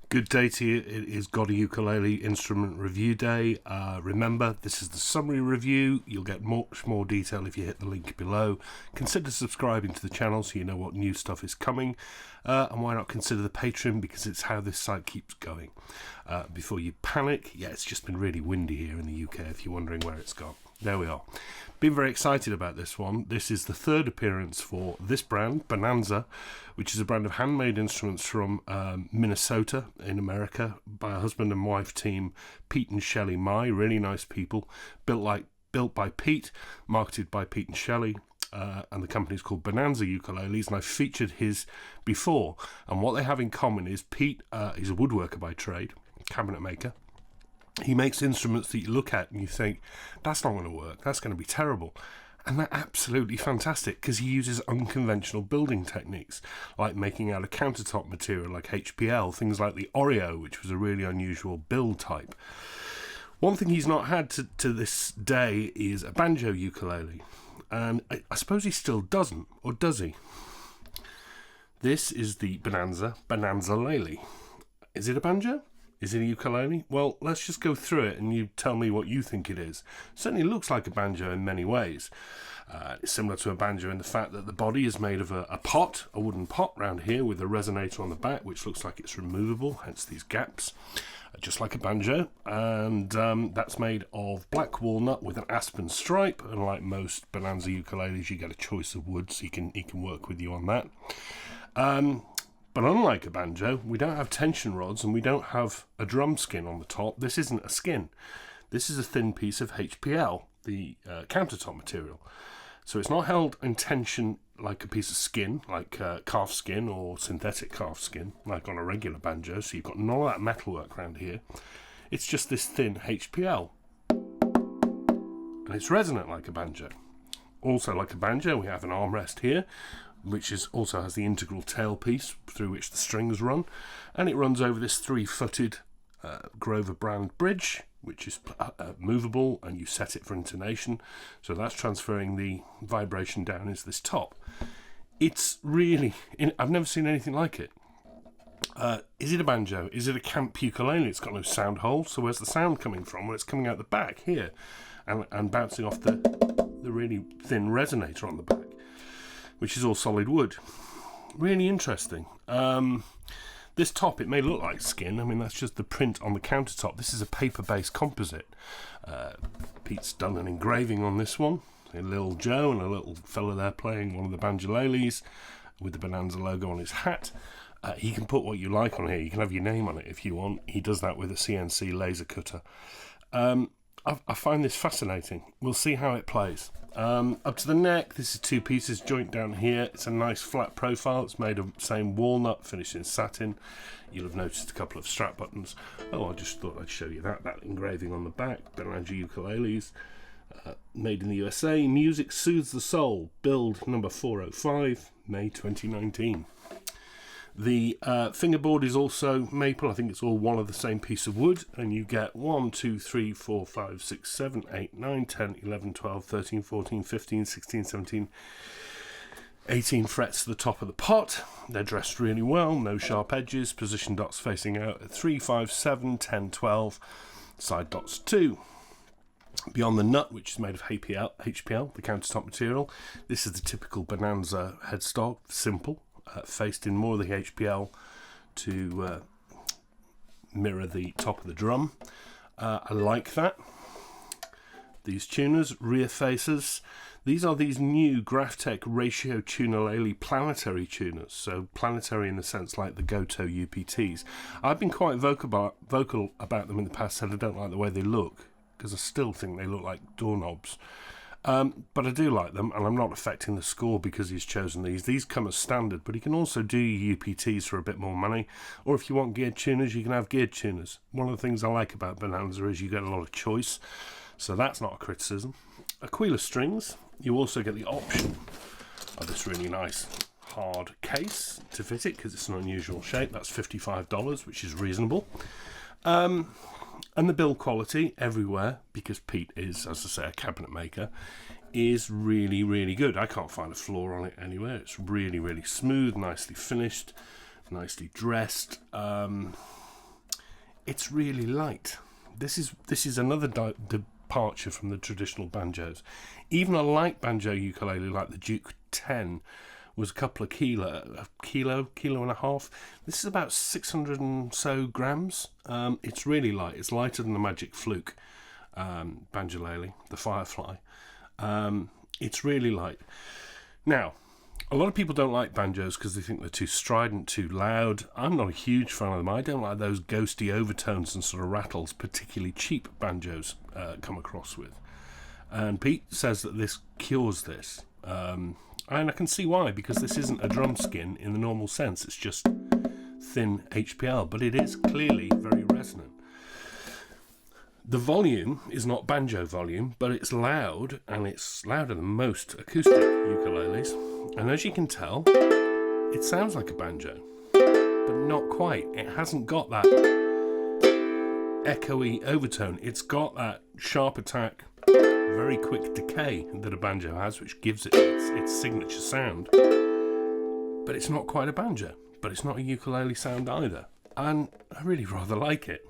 Good day to you. It is GotAUkulele Instrument Review Day. Remember, this is the summary review. You'll get much more detail if you hit the link below. Consider subscribing to the channel so you know what new stuff is coming. And why not consider the Patreon, because it's how this site keeps going. Before you panic, yeah, it's just been really windy here in the UK if you're wondering where it's gone. There we are. Been very excited about this one. This is the third appearance for this brand, Bonanza, which is a brand of handmade instruments from Minnesota in America by a husband and wife team, Pete and Shelley Mai. Really nice people. Built by Pete, marketed by Pete and Shelley. And the company's called Bonanza Ukuleles, and I've featured his before. And what they have in common is Pete is a woodworker by trade, cabinet maker. He makes instruments that you look at and you think, that's not going to work, that's going to be terrible. And they're absolutely fantastic because he uses unconventional building techniques, like making out of countertop material like HPL, things like the Oreo, which was a really unusual build type. One thing he's not had to this day is a banjo ukulele. And I suppose he still doesn't, or does he? This is the Bonanzalele. Is it a banjo? Is it a ukulele? Well, let's just go through it and you tell me what you think it is. Certainly looks like a banjo in many ways. It's similar to a banjo in the fact that the body is made of a pot, a wooden pot round here with a resonator on the back, which looks like it's removable, hence these gaps. Just like a banjo, and that's made of black walnut with an aspen stripe, and like most Bonanza ukuleles you get a choice of wood, so he can work with you on that. But unlike a banjo, we don't have tension rods and we don't have a drum skin on the top. This isn't a skin. This is a thin piece of HPL, the countertop material. So it's not held in tension like a piece of skin, like calf skin or synthetic calf skin, like on a regular banjo. So you've got none of that metalwork around here. It's just this thin HPL. And it's resonant like a banjo. Also like a banjo, we have an armrest here, which also has the integral tailpiece through which the strings run. And it runs over this 3-footed Grover brand bridge, which is movable, and you set it for intonation. So that's transferring the vibration down into this top. It's really, I've never seen anything like it. Is it a banjo? Is it a camp ukulele? It's got no sound hole, so where's the sound coming from? Well, it's coming out the back here and bouncing off the really thin resonator on the back, which is all solid wood. Really interesting. This top, it may look like skin. I mean, that's just the print on the countertop. This is a paper-based composite. Pete's done an engraving on this one. A little Joe and a little fella there playing one of the Banjoleles with the Bonanza logo on his hat. He can put what you like on here. You can have your name on it if you want. He does that with a CNC laser cutter. I find this fascinating. We'll see how it plays. Up to the neck, this is 2 pieces, joint down here. It's a nice flat profile. It's made of same walnut, finished in satin. You'll have noticed a couple of strap buttons. Oh, I just thought I'd show you that engraving on the back. Bonanza ukuleles, made in the USA. Music soothes the soul. Build number 405, May 2019. The fingerboard is also maple. I think it's all one of the same piece of wood, and you get 1, 2, 3, 4, 5, 6, 7, 8, 9, 10, 11, 12, 13, 14, 15, 16, 17, 18 frets to the top of the pot. They're dressed really well, no sharp edges, position dots facing out at 3, 5, 7, 10, 12, side dots 2. Beyond the nut, which is made of HPL, the countertop material, this is the typical Bonanza headstock, simple. Faced in more of the HPL to mirror the top of the drum. I like that. These tuners, rear faces. These are these new Graphtec Ratio Tuners Planetary Tuners. So planetary in the sense like the GotAUPTs. I've been quite vocal about them in the past, said I don't like the way they look, because I still think they look like doorknobs. But I do like them, and I'm not affecting the score because he's chosen these. These come as standard, but you can also do your UPTs for a bit more money, or if you want geared tuners, you can have geared tuners. One of the things I like about Bonanza is you get a lot of choice, so that's not a criticism. Aquila strings, you also get the option of this really nice hard case to fit it, because it's an unusual shape. That's $55, which is reasonable. And the build quality everywhere, because Pete is, as I say, a cabinet maker, is really, really good. I can't find a flaw on it anywhere. It's really, really smooth, nicely finished, nicely dressed. it's really light. This is another departure from the traditional banjos. Even a light banjo ukulele like the Duke 10 was a couple of kilo and a half. This is about 600 and so grams. It's really light. It's lighter than the Magic Fluke Banjolele, the Firefly. It's really light. Now, a lot of people don't like banjos because they think they're too strident, too loud. I'm not a huge fan of them. I don't like those ghosty overtones and sort of rattles particularly cheap banjos come across with. And Pete says that this cures this. And I can see why, because this isn't a drum skin in the normal sense. It's just thin HPL, but it is clearly very resonant. The volume is not banjo volume, but it's loud, and it's louder than most acoustic ukuleles. And as you can tell, it sounds like a banjo, but not quite. It hasn't got that echoey overtone. It's got that sharp attack, very quick decay that a banjo has, which gives it its signature sound. But it's not quite a banjo, but it's not a ukulele sound either. And I really rather like it.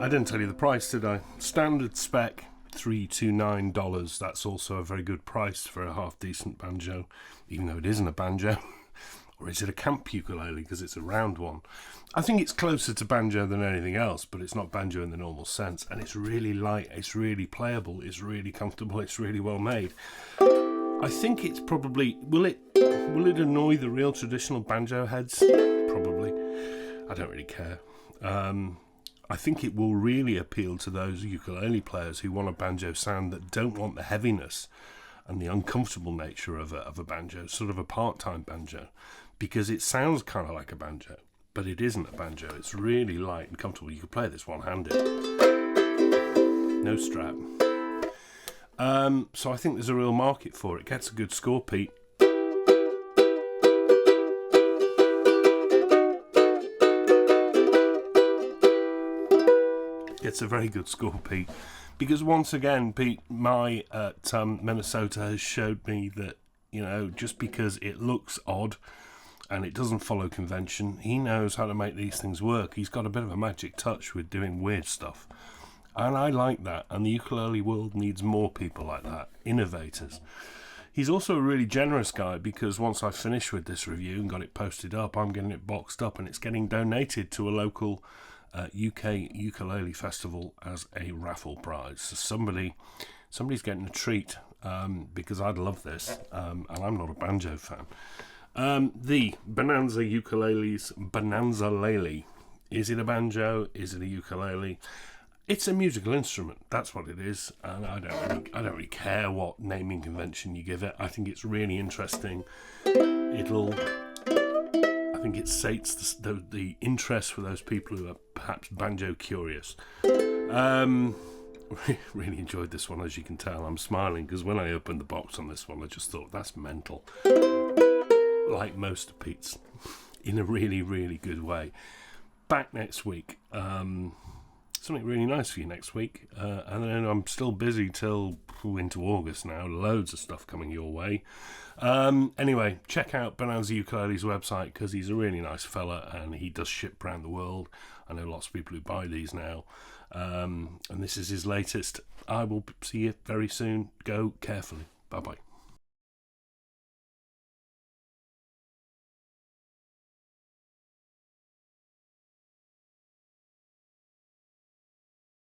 I didn't tell you the price, did I? Standard spec, $329. That's also a very good price for a half-decent banjo, even though it isn't a banjo. Or is it a camp ukulele, because it's a round one? I think it's closer to banjo than anything else, but it's not banjo in the normal sense. And it's really light, it's really playable, it's really comfortable, it's really well made. I think it's probably... Will it annoy the real traditional banjo heads? Probably. I don't really care. I think it will really appeal to those ukulele players who want a banjo sound that don't want the heaviness and the uncomfortable nature of a banjo, sort of a part-time banjo, because it sounds kind of like a banjo, but it isn't a banjo. It's really light and comfortable. You can play this one-handed. No strap. So I think there's a real market for it. Gets a good score, Pete. It's a very good score, Pete, because once again, Pete, my at Minnesota has showed me that, you know, just because it looks odd and it doesn't follow convention, he knows how to make these things work. He's got a bit of a magic touch with doing weird stuff, and I like that, and the ukulele world needs more people like that, innovators. He's also a really generous guy, because once I finish with this review and got it posted up, I'm getting it boxed up and it's getting donated to a local UK ukulele festival as a raffle prize. So somebody's getting a treat, because I'd love this, and I'm not a banjo fan. The Bonanza ukuleles, Bonanzalele. Is it a banjo? Is it a ukulele? It's a musical instrument. That's what it is, and I don't really care what naming convention you give it. I think it's really interesting. I think it sates the interest for those people who are perhaps banjo curious. Really enjoyed this one, as you can tell. I'm smiling because when I opened the box on this one, I just thought, that's mental. Like most of Pete's, in a really, really good way. Back next week. Something really nice for you next week. And then I'm still busy till into August now. Loads of stuff coming your way. Anyway, check out Bonanza Ukulele's website, because he's a really nice fella and he does ship around the world. I know lots of people who buy these now. And this is his latest. I will see you very soon. Go carefully. Bye-bye.